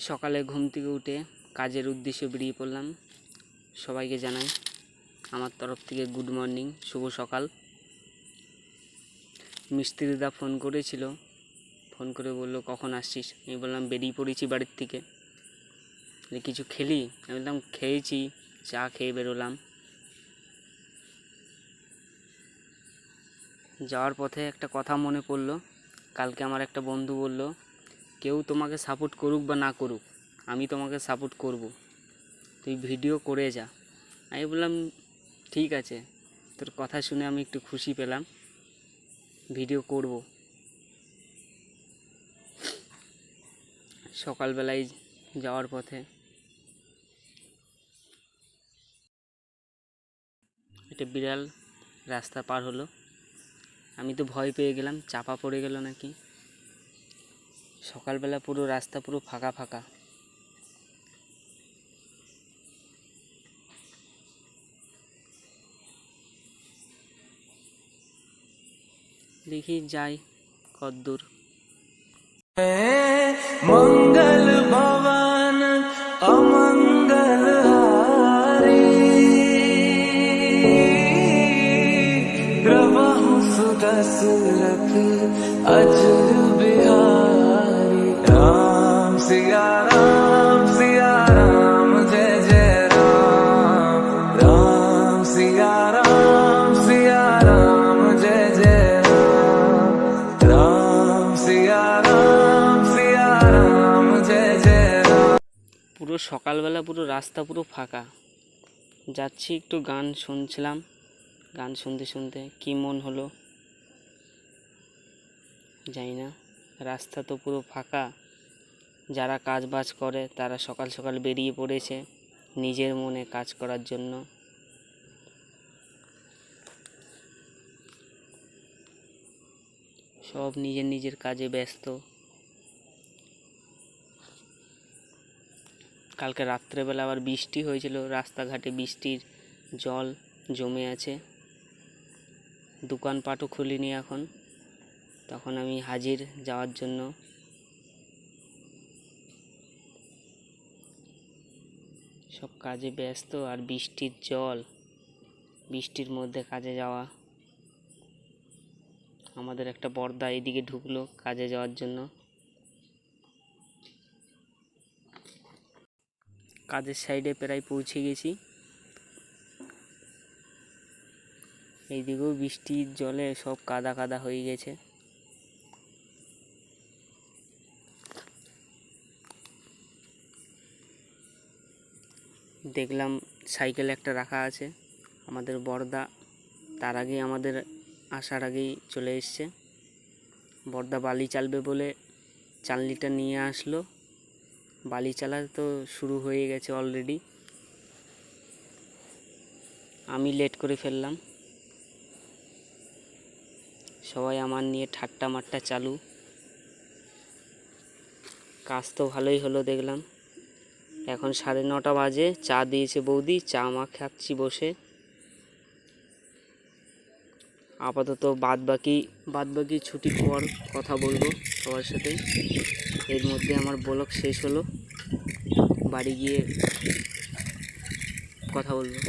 সকালে ঘুম থেকে উঠে কাজের উদ্দেশ্যে বেরিয়ে পড়লাম। সবাইকে জানাই আমার তরফ থেকে গুড মর্নিং, শুভ সকাল। মিস্ত্রি দাদা ফোন করেছিল, ফোন করে বলল কখন আসছিস। আমি বললাম বেরিয়ে পড়েছি বাড়ির থেকে। কিছু খেলি? আমি বললাম খেয়েছি, চা খেয়ে বেরোলাম। যাওয়ার পথে একটা কথা মনে পড়লো। কালকে আমার একটা বন্ধু বলল, কেউ তোমাকে সাপোর্ট করুক বা না করুক, আমি তোমাকে সাপোর্ট করব, তুই ভিডিও করে যা। আমি বললাম ঠিক আছে, তোর কথা শুনে আমি একটু খুশি পেলাম, ভিডিও করব। সকালবেলায় যাওয়ার পথে একটা বিড়াল রাস্তা পার হলো, আমি তো ভয় পেয়ে গেলাম, চাপা পড়ে গেল নাকি। সকালবেলা পুরো রাস্তা পুরো ফাঁকা ফাঁকা। দেখি যাই কদ্দূর। मंगल भवन अमंगल हारी, प्रभु सुदशरथ अजर बिहारी। राम सिया राम जय जय राम। राम सिया राम जय जय राम। राम सिया राम जय जय राम। পুরো সকালবেলা পুরো রাস্তা পুরো ফাঁকা। যাচ্ছি, একটু গান শুনছিলাম, গান শুনতে শুনতে কী মন হলো জানি না। রাস্তা তো পুরো ফাঁকা, যারা কাজ বাজ করে তারা সকাল সকাল বেরিয়ে পড়েছে নিজের মনে কাজ করার জন্য। সব নিজের নিজের কাজে ব্যস্ত। কালকে রাত্রেবেলা আবার বৃষ্টি হয়েছিল, রাস্তাঘাটে বৃষ্টির জল জমে আছে। দোকানপাটও খুলিনি এখন, তখন আমি হাজির যাওয়ার জন্য। সব কাজে ব্যস্ত, আর বৃষ্টির জল, বৃষ্টির মধ্যে কাজে যাওয়া। আমাদের একটা বর্দা এদিকে ঢুকলো কাজে যাওয়ার জন্য। কাজের সাইডে প্রায় পৌঁছে গেছি। এইদিকেও বৃষ্টির জলে সব কাদা কাদা হয়ে গেছে। দেখলাম সাইকেল একটা রাখা আছে, আমাদের বর্দা তার আগেই, আমাদের আসার আগেই চলে এসছে। বর্দা বালি চালবে বলে চালনিটা নিয়ে আসলো। বালি চালা তো শুরু হয়ে গেছে অলরেডি, আমি লেট করে ফেললাম। সবাই আমার নিয়ে ঠাট্টা মাট্টা চালু। কাজ তো ভালোই হলো দেখলাম। এখন 9:30 বাজে, চা দিয়েছে বৌদি, চা মা খাচ্ছি বসে। আপাতত বাদ বাকি ছুটির পর কথা বলবো সবার সাথে। এর মধ্যে আমার ব্লগ শেষ হলো, বাড়ি গিয়ে কথা বলবো।